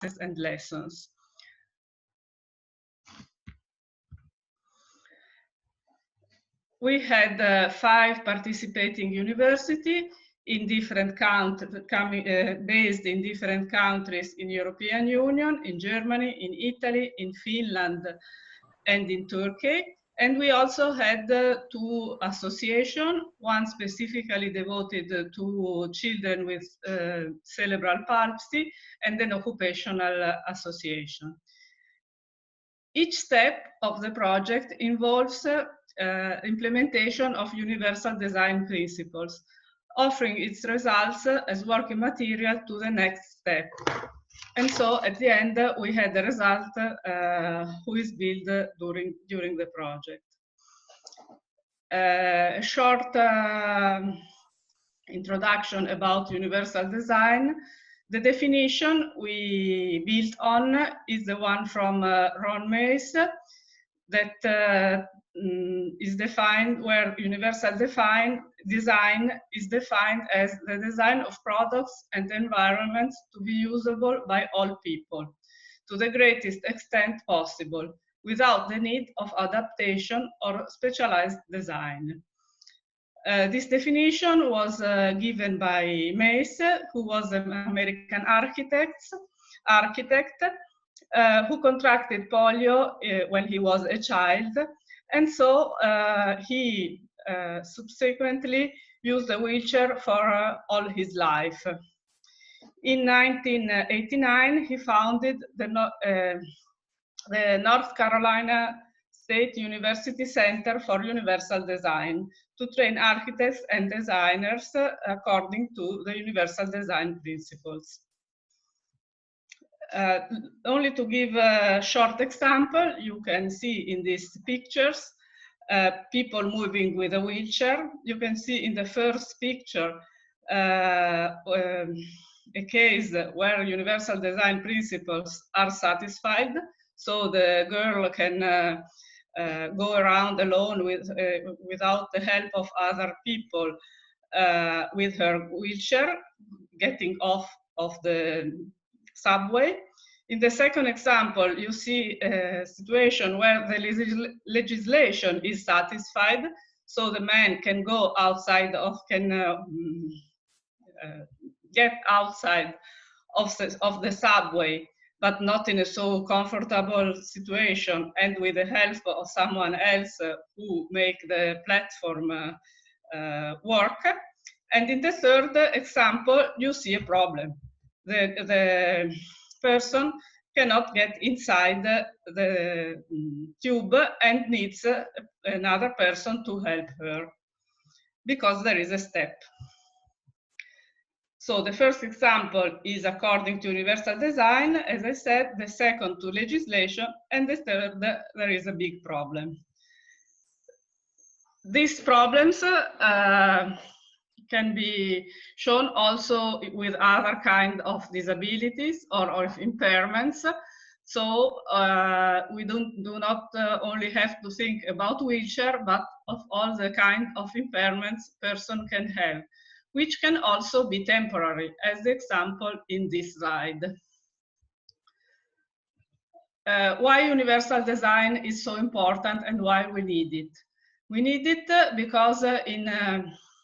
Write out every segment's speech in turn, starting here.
and lessons. We had 5 participating universities in different countries, based in different countries in European Union, in Germany, in Italy, in Finland, and in Turkey. And we also had 2 associations, one specifically devoted to children with cerebral palsy, and an occupational association. Each step of the project involves implementation of universal design principles, offering its results as working material to the next step. And so at the end, we had the result who is built during the project. A short introduction about universal design. The definition we built on is the one from Ron Mace, that is defined where universal design is defined as the design of products and environments to be usable by all people to the greatest extent possible without the need of adaptation or specialized design. This definition was given by Mace, who was an American architect who contracted polio when he was a child, and so he subsequently used a wheelchair for all his life. In 1989, he founded the North Carolina State University Center for Universal Design to train architects and designers according to the universal design principles. Only to give a short example, you can see in these pictures people moving with a wheelchair. You can see in the first picture a case where universal design principles are satisfied. So the girl can go around alone without the help of other people with her wheelchair, getting off of the subway. In the second example, you see a situation where the legislation is satisfied, so the man can go outside get outside of the subway, but not in a so comfortable situation, and with the help of someone else who make the platform work. And in the third example, you see a problem. The person cannot get inside the tube and needs another person to help her because there is a step. So the first example is according to universal design, as I said, the second to legislation, and the third, there is a big problem. These problems can be shown also with other kind of disabilities or of impairments. So we do not only have to think about wheelchair, but of all the kind of impairments person can have, which can also be temporary, as the example in this slide. Why universal design is so important and why we need it? We need it because in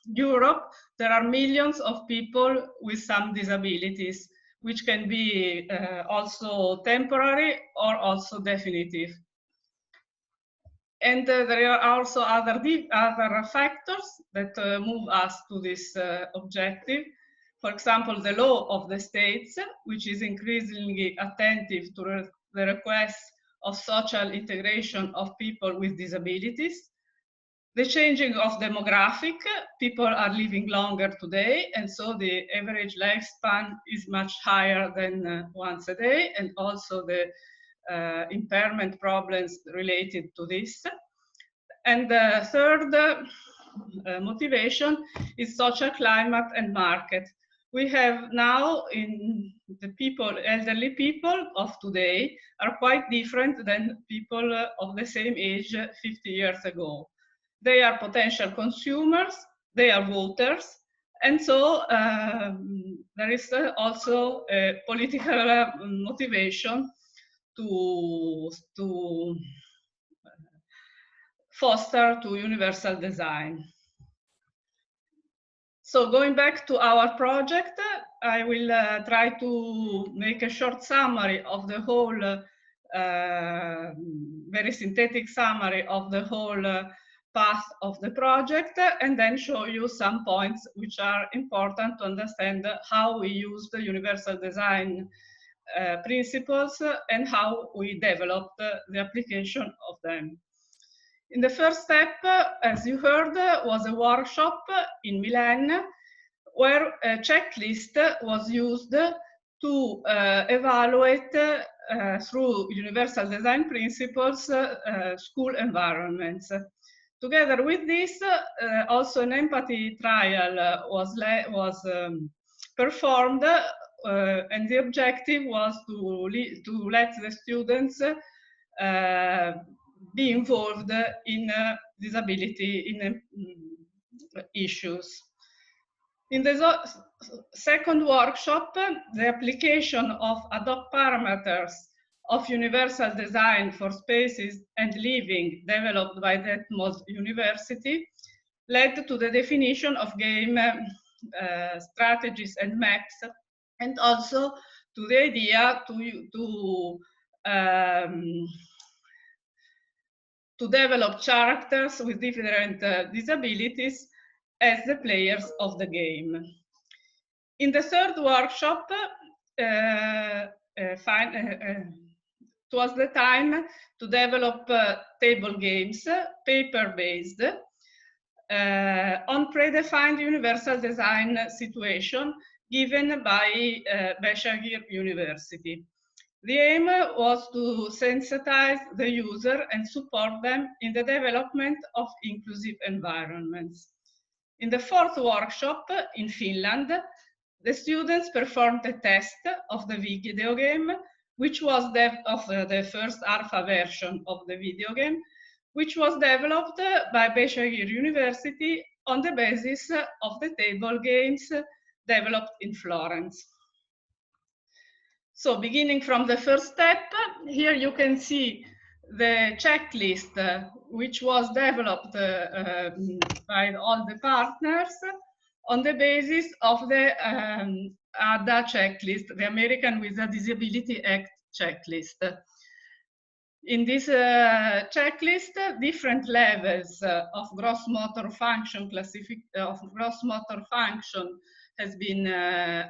Europe, there are millions of people with some disabilities, which can be also temporary or also definitive. And there are also other factors that move us to this objective. For example, the law of the states, which is increasingly attentive to the requests of social integration of people with disabilities. The changing of demographic, people are living longer today, and so the average lifespan is much higher than once a day, and also the impairment problems related to this. And the third motivation is social climate and market. We have now in the elderly people of today are quite different than people of the same age 50 years ago. They are potential consumers, they are voters, And so there is also a political motivation to foster to universal design. So going back to our project, I will try to make a short summary of the whole, very synthetic summary of the whole path of the project, and then show you some points which are important to understand how we use the universal design principles and how we developed the application of them. In the first step, as you heard, was a workshop in Milan where a checklist was used to evaluate through universal design principles school environments. Together with this, also an empathy trial was performed, and the objective was to let the students be involved in disability issues. In the second workshop, the application of ad hoc parameters of universal design for spaces and living developed by Detmold University led to the definition of game strategies and maps, and also to the idea to develop characters with different disabilities as the players of the game. In the third workshop, it was the time to develop table games, paper-based, on predefined universal design situation given by Beshagir University. The aim was to sensitize the user and support them in the development of inclusive environments. In the fourth workshop in Finland, the students performed a test of the video game, which was the first alpha version of the video game, which was developed by Beshagir University on the basis of the table games developed in Florence. So beginning from the first step, here you can see the checklist which was developed by all the partners on the basis of the ADA checklist, the American with a Disability Act checklist. In this checklist, different levels of gross motor function has been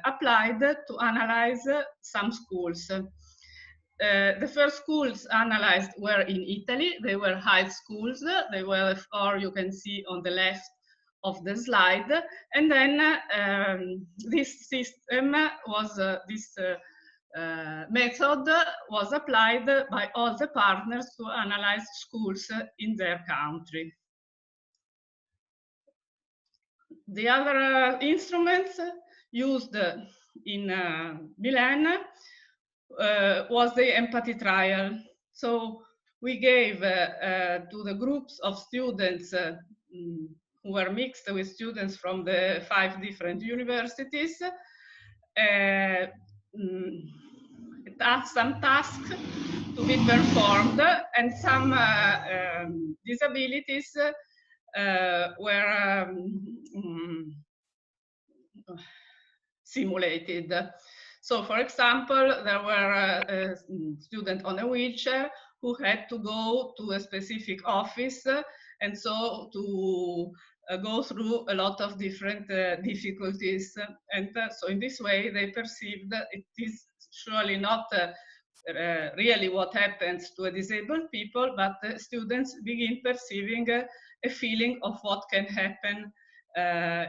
applied to analyze some schools. The first schools analyzed were in Italy. They were high schools. They were, or you can see on the left of the slide. And then this system was, method was applied by all the partners to analyze schools in their country. The other instruments used in Milan was the empathy trial. So we gave to the groups of students who were mixed with students from the 5 different universities some tasks to be performed, and some disabilities were simulated. So, for example, there were a student on a wheelchair who had to go to a specific office, and so to go through a lot of different difficulties. And so in this way, they perceived that it is surely not really what happens to a disabled people, but the students begin perceiving a feeling of what can happen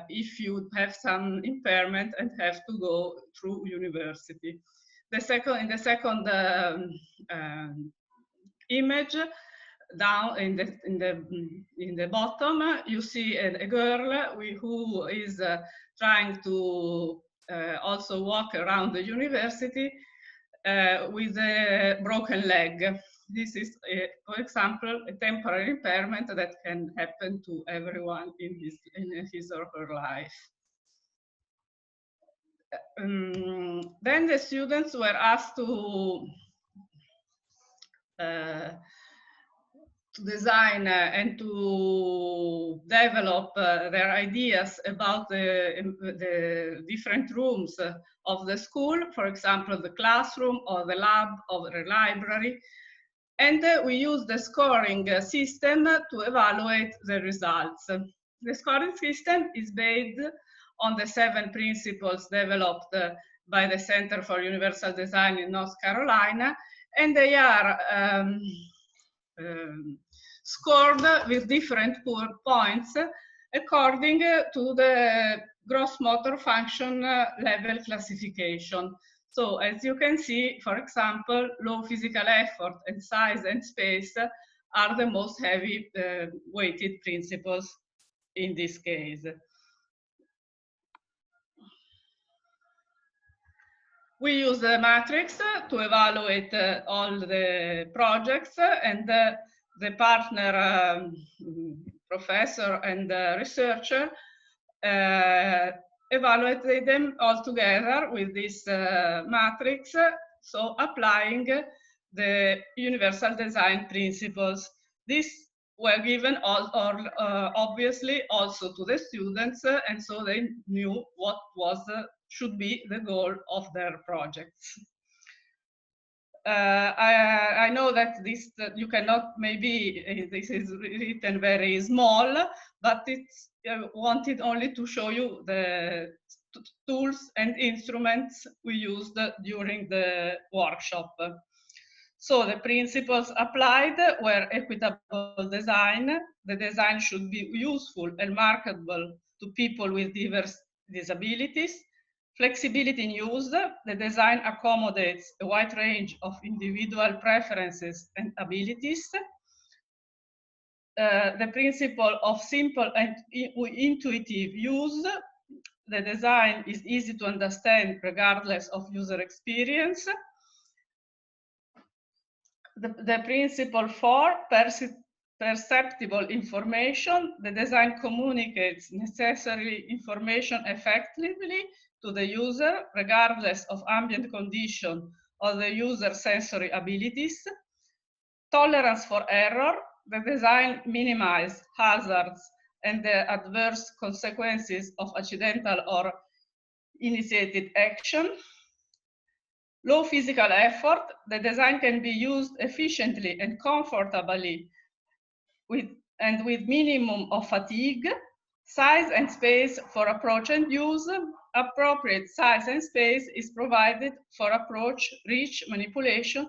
if you have some impairment and have to go through university. In the second image, down in the bottom, you see a girl who is trying to also walk around the university with a broken leg. This is, for example, a temporary impairment that can happen to everyone in his or her life. then the students were asked to design and to develop their ideas about the different rooms of the school, for example, the classroom or the lab or the library. And we use the scoring system to evaluate the results. The scoring system is based on the 7 principles developed by the Center for Universal Design in North Carolina, and they are scored with different points according to the gross motor function level classification. So as you can see, for example, low physical effort and size and space are the most heavy weighted principles in this case. We use the matrix to evaluate all the projects, and the partner professor and researcher evaluated them all together with this matrix, so applying the universal design principles. These were given obviously also to the students, and so they knew what was should be the goal of their projects. I know that this you cannot, maybe this is written very small, but it's wanted only to show you the tools and instruments we used during the workshop. So the principles applied were equitable design. The design should be useful and marketable to people with diverse disabilities. Flexibility in use. The design accommodates a wide range of individual preferences and abilities. The principle of simple and intuitive use. The design is easy to understand regardless of user experience. The principle 4, perceptible information. The design communicates necessary information effectively to the user, regardless of ambient condition or the user's sensory abilities. Tolerance for error. The design minimizes hazards and the adverse consequences of accidental or initiated action. Low physical effort. The design can be used efficiently and comfortably with minimum of fatigue. Size and space for approach and use. Appropriate size and space is provided for approach, reach, manipulation,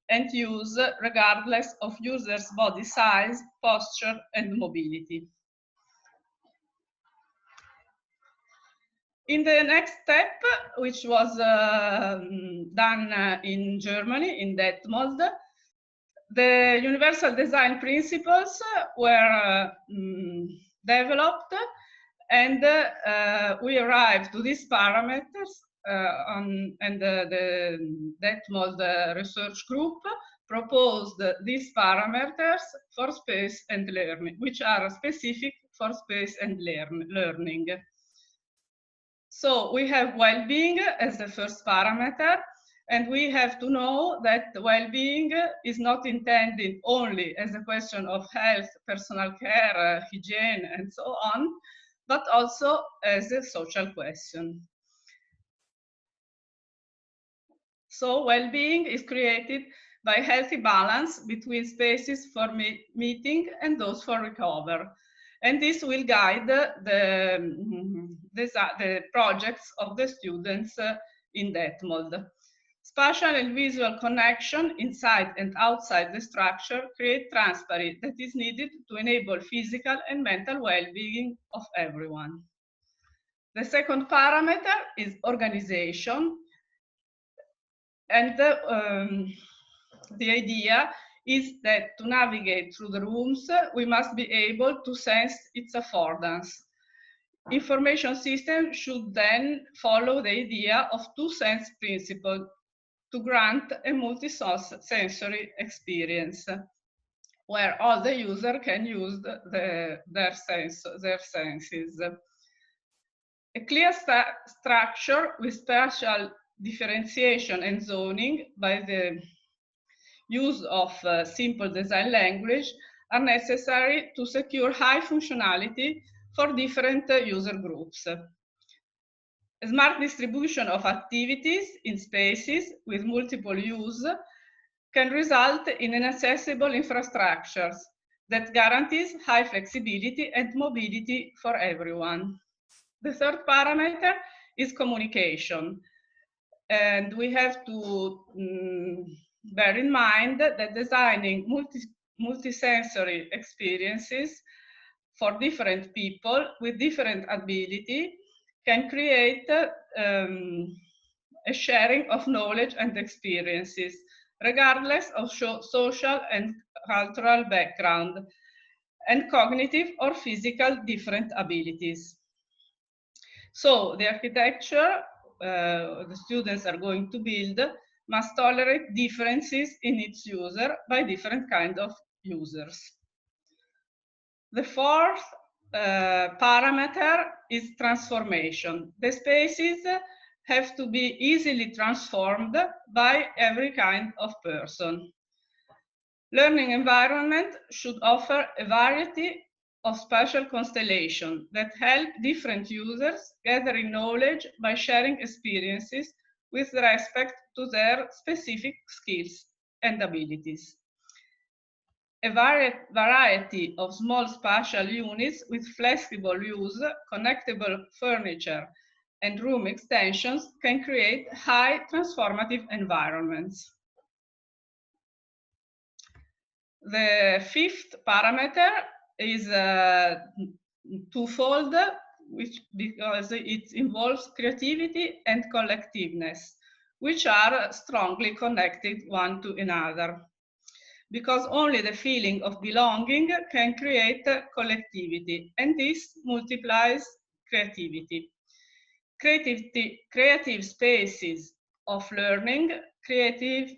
and use regardless of user's body size, posture, and mobility. In the next step, which was done in Germany, in Detmold, the universal design principles were developed, and we arrived to these parameters, and the Detmold research group proposed these parameters for space and learning, which are specific for space and learning. So we have well-being as the first parameter, and we have to know that well-being is not intended only as a question of health, personal care, hygiene, and so on, but also as a social question. So well-being is created by healthy balance between spaces for meeting and those for recover. And this will guide the projects of the students in Detmold. Spatial and visual connection inside and outside the structure create transparency that is needed to enable physical and mental well-being of everyone. The second parameter is organization. And the idea is that to navigate through the rooms, we must be able to sense its affordance. Information system should then follow the idea of two-sense principle to grant a multi-sensory experience, where all the user can use their senses. A clear structure with spatial differentiation and zoning by the use of simple design language are necessary to secure high functionality for different user groups. A smart distribution of activities in spaces with multiple use can result in inaccessible infrastructures that guarantees high flexibility and mobility for everyone. The third parameter is communication. And we have to bear in mind that designing multisensory experiences for different people with different ability can create a sharing of knowledge and experiences, regardless of social and cultural background and cognitive or physical different abilities. So the architecture the students are going to build must tolerate differences in its user by different kinds of users. The fourth parameter is transformation. The spaces have to be easily transformed by every kind of person. Learning environment should offer a variety of spatial constellations that help different users gathering knowledge by sharing experiences with respect to their specific skills and abilities. A variety of small spatial units with flexible use, connectable furniture, and room extensions can create high transformative environments. The fifth parameter is twofold, because it involves creativity and collectiveness, which are strongly connected one to another. Because only the feeling of belonging can create collectivity, and this multiplies creativity. Creative spaces of learning create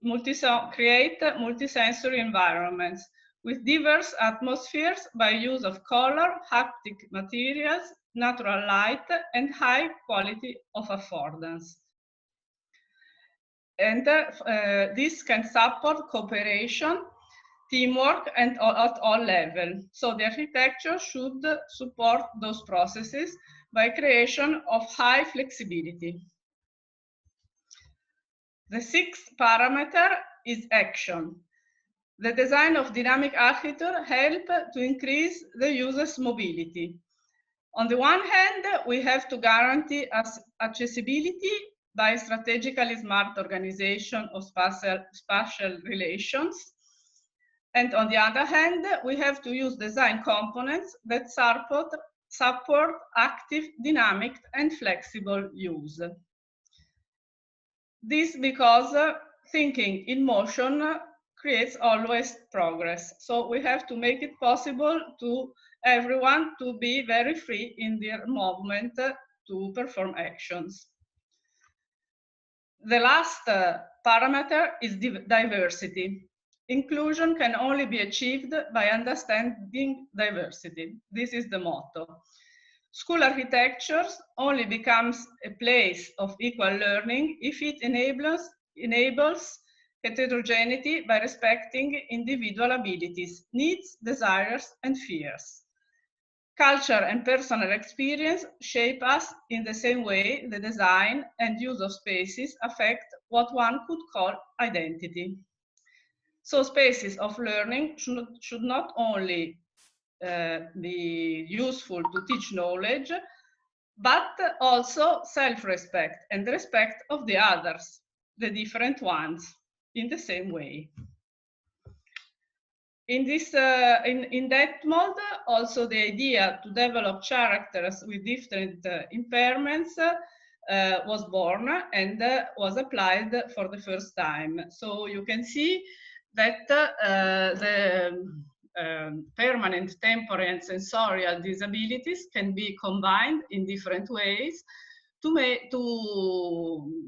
multisensory environments with diverse atmospheres by use of color, haptic materials, natural light, and high quality of affordance. And this can support cooperation, teamwork, and at all levels. So the architecture should support those processes by creation of high flexibility. The sixth parameter is action. The design of dynamic architecture helps to increase the user's mobility. On the one hand, we have to guarantee accessibility by strategically smart organization of spatial relations. And on the other hand, we have to use design components that support active, dynamic, and flexible use. This because thinking in motion creates always progress. So we have to make it possible to everyone to be very free in their movement to perform actions. The last parameter is diversity. Inclusion can only be achieved by understanding diversity. This is the motto. School architectures only becomes a place of equal learning if it enables heterogeneity by respecting individual abilities, needs, desires, and fears. Culture and personal experience shape us in the same way the design and use of spaces affect what one could call identity. So spaces of learning should not only be useful to teach knowledge, but also self-respect and respect of the others, the different ones, in the same way. In that mode, also the idea to develop characters with different impairments was born and was applied for the first time. So you can see that the permanent, temporary, and sensorial disabilities can be combined in different ways to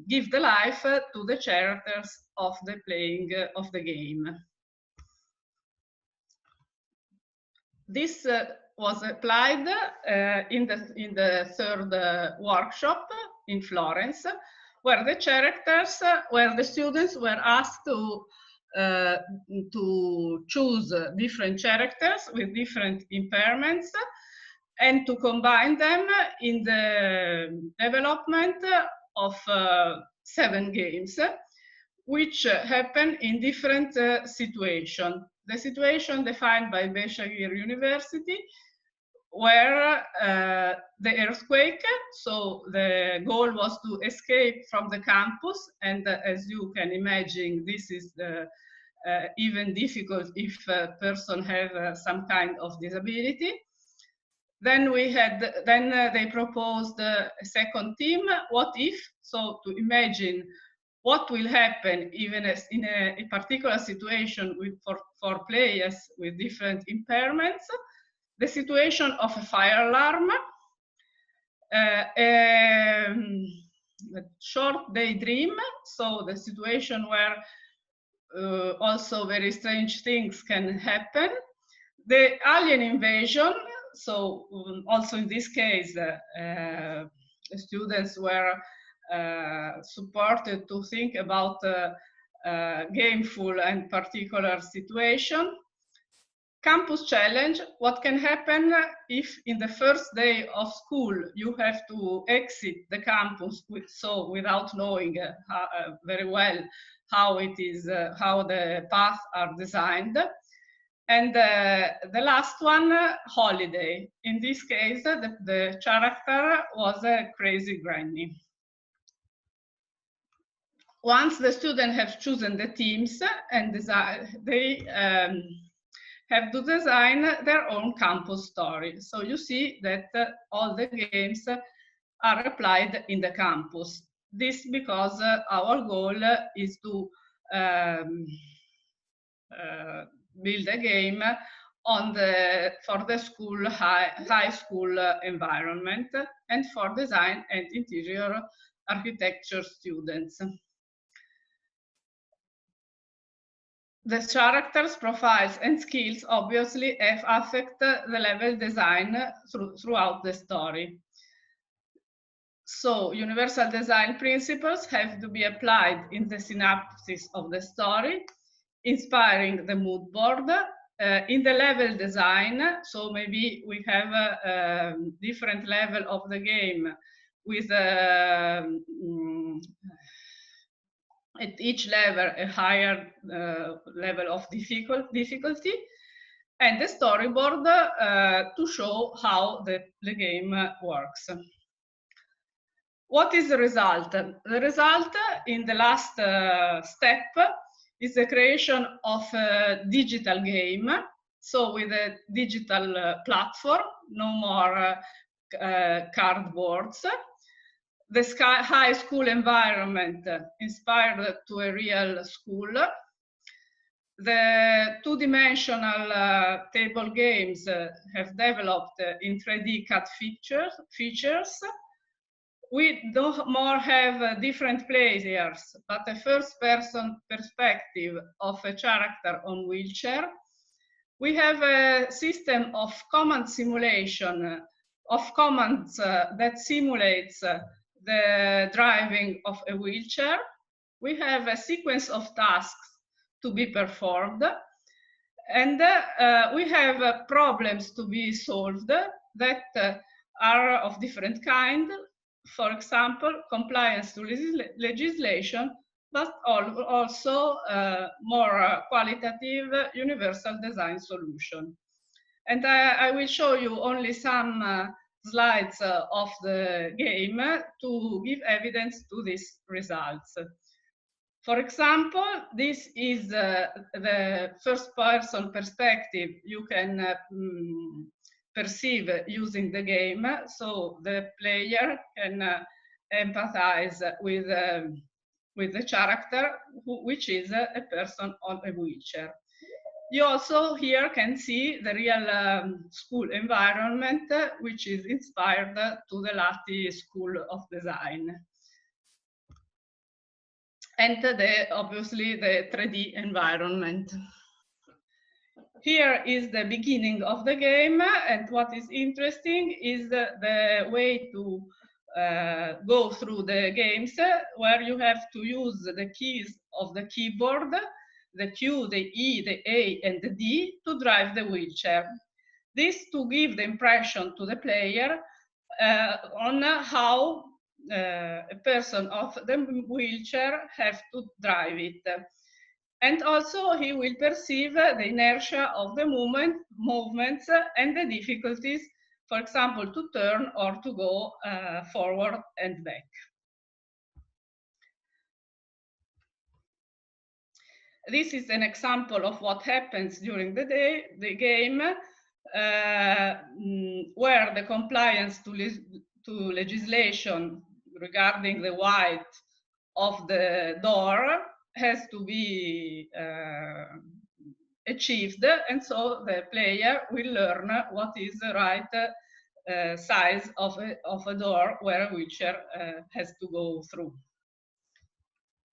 give the life to the characters of the playing of the game. This was applied in the third workshop in Florence, where the characters, where the students were asked to choose different characters with different impairments and to combine them in the development of 7 games, which happen in different situations. The situation defined by Beshagir University, where the earthquake, so the goal was to escape from the campus, and as you can imagine, this is even difficult if a person has some kind of disability. Then they proposed a second theme, what if? So to imagine what will happen even as in a particular situation for players with different impairments, the situation of a fire alarm, a short daydream, so the situation where also very strange things can happen, the alien invasion, so also in this case, students were supported to think about gameful and particular situation. Campus challenge, what can happen if in the first day of school you have to exit the campus without knowing very well how it is, how the paths are designed. And the last one, holiday. In this case, the character was a crazy granny. Once the students have chosen the themes and they have to design their own campus story. So you see that all the games are applied in the campus. This because our goal is to build a game for the school high school environment and for design and interior architecture students. The characters, profiles, and skills obviously affect the level design throughout the story. So universal design principles have to be applied in the synopsis of the story, inspiring the mood board, in the level design. So maybe we have a different level of the game with at each level a higher level of difficulty, and the storyboard to show how the game works. What is the result? The result in the last step is the creation of a digital game, so with a digital platform, no more cardboards. The high school environment inspired to a real school. The two-dimensional table games have developed in 3D CAD features. We don't more have different players, but a first-person perspective of a character on wheelchair. We have a system of command simulation, of commands that simulates the driving of a wheelchair. We have a sequence of tasks to be performed, and we have problems to be solved that are of different kind. For example, compliance to legislation, but also more qualitative universal design solution. And I will show you only some slides of the game to give evidence to these results. For example, this is the first-person perspective you can perceive using the game, so the player can empathize with the character, which is a person on a wheelchair. You also here can see the real school environment, which is inspired to the Lati School of Design. And obviously the 3D environment. here is the beginning of the game, and what is interesting is the way to go through the games, where you have to use the keys of the keyboard, the Q, the E, the A, and the D to drive the wheelchair. This to give the impression to the player on how a person of the wheelchair have to drive it. And also he will perceive the inertia of the movements and the difficulties, for example, to turn or to go forward and back. This is an example of what happens during the game, where the compliance to legislation regarding the width of the door has to be achieved, and so the player will learn what is the right size of a door where a wheelchair has to go through.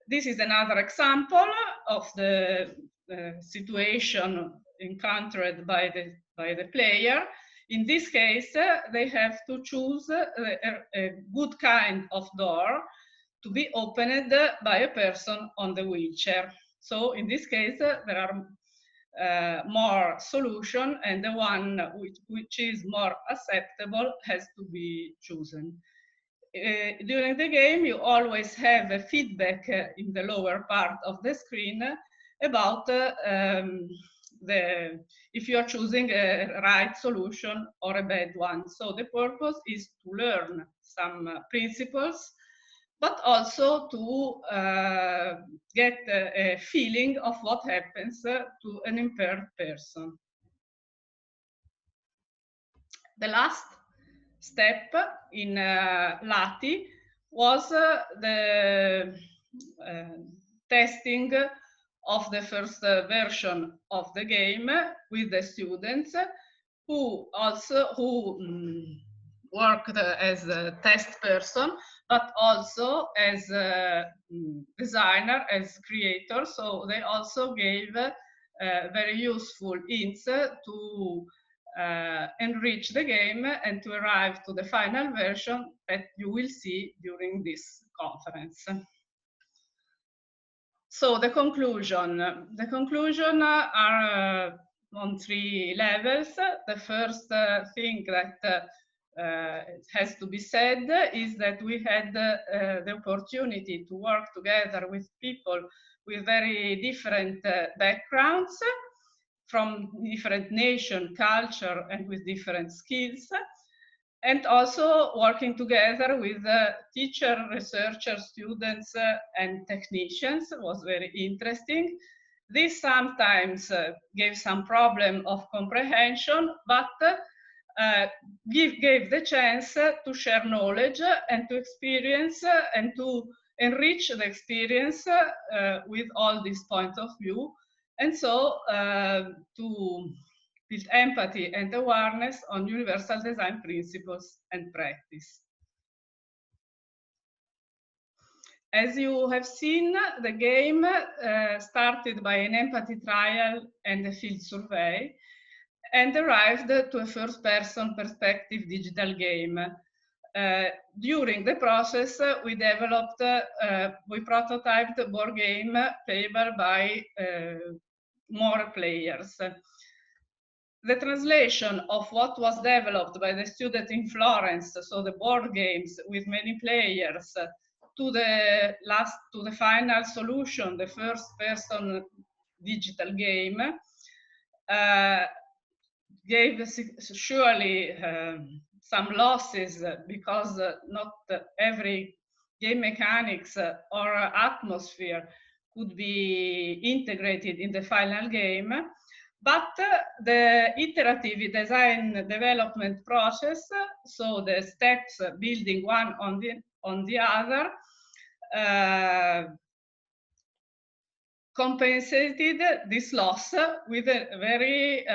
This is another example of the situation encountered by the player. In this case, they have to choose a good kind of door to be opened by a person on the wheelchair. So in this case, there are more solutions, and the one which is more acceptable has to be chosen. During the game, you always have a feedback in the lower part of the screen about if you are choosing a right solution or a bad one. So the purpose is to learn some principles, but also to get a feeling of what happens to an impaired person. The last step in Lati was the testing of the first version of the game with the students who worked as a test person, but also as a designer, as creator. So they also gave very useful hints to enrich the game and to arrive to the final version that you will see during this conference. So the conclusion are on 3 levels. The first thing that has to be said is that we had the opportunity to work together with people with very different backgrounds, from different nation, culture, and with different skills, and also working together with teachers, researchers, students, and technicians was very interesting. This sometimes gave some problem of comprehension, but gave the chance to share knowledge and to experience and to enrich the experience with all these points of view, and so to build empathy and awareness on universal design principles and practice. As you have seen, the game started by an empathy trial and a field survey, and arrived to a first-person perspective digital game. During the process, we developed, we prototyped a board game playable by more players. The translation of what was developed by the student in Florence, so the board games with many players, to the final solution, the first-person digital game, gave surely some losses, because not every game mechanics or atmosphere could be integrated in the final game. But the iterative design development process, so the steps building one on the other, compensated this loss with a very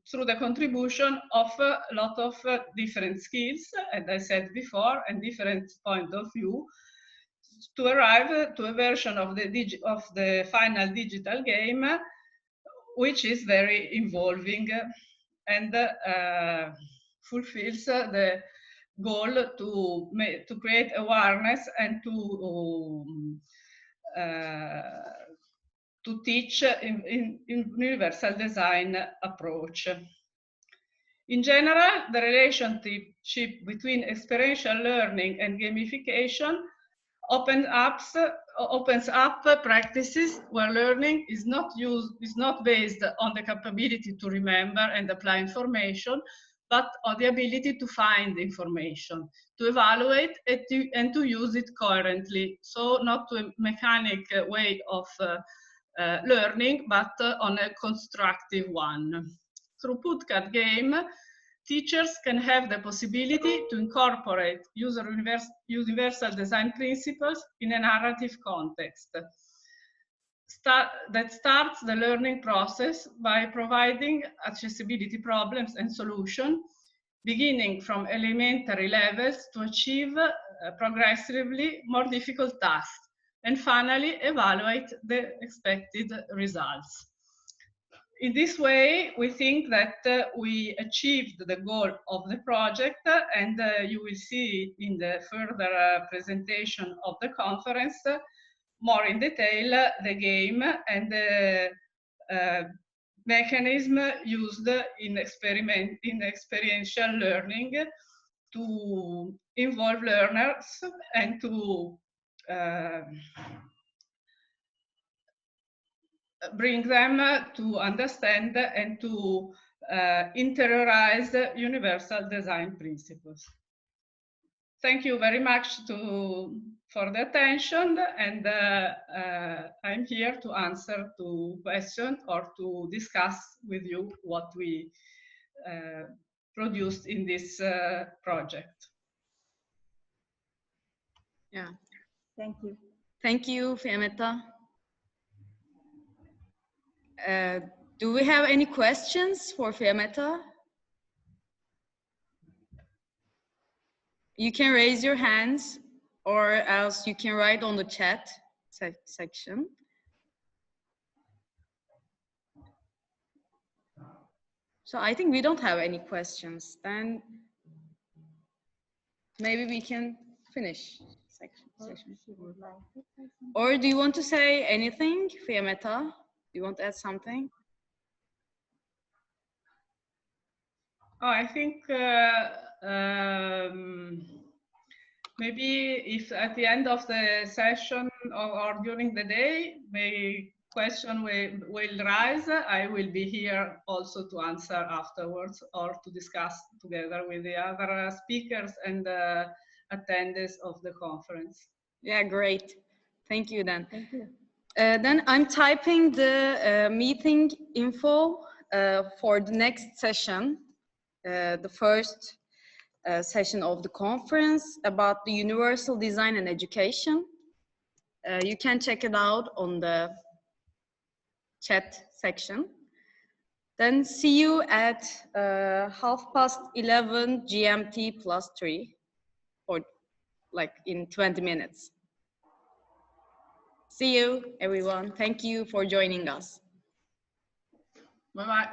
through the contribution of a lot of different skills, as I said before, and different point of view, to arrive to a version of the final digital game which is very involving and fulfills the goal to create awareness and to teach in universal design approach. In general, the relationship between experiential learning and gamification opens up practices where learning is not based on the capability to remember and apply information, but on the ability to find information, to evaluate and to use it coherently. So not to a mechanic way of learning, but on a constructive one. Through PUDCAD game, teachers can have the possibility to incorporate universal design principles in a narrative context that starts the learning process by providing accessibility problems and solutions, beginning from elementary levels to achieve progressively more difficult tasks, and finally evaluate the expected results. In this way, we think that we achieved the goal of the project, and you will see in the further presentation of the conference more in detail the game and the mechanism used in experiential learning to involve learners and to bring them to understand and to interiorize universal design principles. Thank you very much for the attention, and I'm here to answer to questions or to discuss with you what we produced in this project. Yeah. Thank you. Thank you, Fiammetta. Do we have any questions for Fiammetta? You can raise your hands, or else you can write on the chat section. So I think we don't have any questions. Then maybe we can finish section. Or do you want to say anything, Fiammetta? Do you want to add something? Oh, I think maybe if at the end of the session or during the day, the question will rise, I will be here also to answer afterwards or to discuss together with the other speakers and attendees of the conference. Yeah, great. Thank you then. Thank you. Then I'm typing the meeting info for the next session, the first session of the conference about the universal design and education. You can check it out on the chat section. Then see you at 11:30 GMT +3, or like in 20 minutes. See you, everyone. Thank you for joining us. Bye-bye.